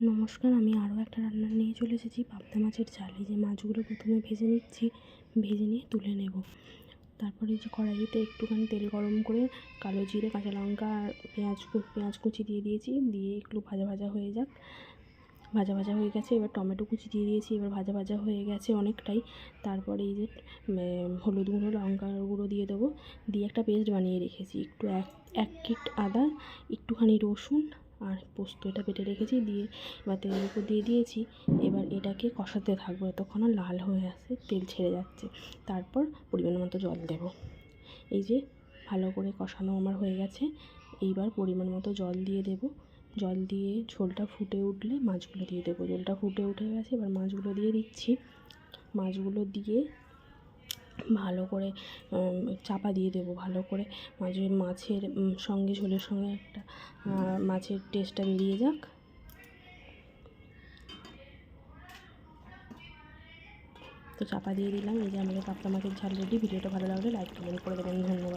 নমস্কার, আমি আরও একটা রান্না নিয়ে চলে এসেছি, পাবদা মাছের ঝাল। এই যে মাছগুলো প্রথমে ভেজে নিচ্ছি, ভেজে নিয়ে তুলে নেব। তারপরে এই যে কড়াইতে একটুখানি তেল গরম করে কালো জিরে, কাঁচা লঙ্কা আর পেঁয়াজ কুচি দিয়ে দিয়েছি, দিয়ে একটু ভাজা ভাজা হয়ে যাক। ভাজা ভাজা হয়ে গেছে, এবার টমেটো কুচি দিয়ে দিয়েছি, এবার ভাজা ভাজা হয়ে গেছে অনেকটাই। তারপরে এই যে হলুদ গুঁড়ো, লঙ্কার গুঁড়ো দিয়ে দেবো, দিয়ে একটা পেস্ট বানিয়ে রেখেছি। একটু এক কিট আদা, একটুখানি রসুন আর পোস্ত, এটা বেটে রেখেছি, দিয়ে এবার তেলের উপর দিয়ে দিয়েছি। এবার এটাকে কষাতে থাকবো যতক্ষণ না লাল হয়ে আসে, তেল ছেড়ে যাচ্ছে। তারপর পরিমাণ মতো জল দেব। এই যে ভালো করে কষানো আমার হয়ে গেছে, এইবার পরিমাণ মতো জল দিয়ে দেব। জল দিয়ে ঝোলটা ফুটে উঠলে মাছগুলো দিয়ে দেবো। ঝোলটা ফুটে উঠে গেছে, এবার মাছগুলো দিয়ে দিচ্ছি। মাছগুলো দিয়ে ভালো করে চাপা দিয়ে দেবো। ভালো করে মাছের সঙ্গে, ঝোলের সঙ্গে একটা মাছের টেস্টটা বেরিয়ে যাক। তো চাপা দিয়ে দিলাম। এই যে আমাদের পাবদা মাছের ঝাল রেডি। ভিডিওটা ভালো লাগলে লাইক কমেন্ট করে দেবেন। ধন্যবাদ।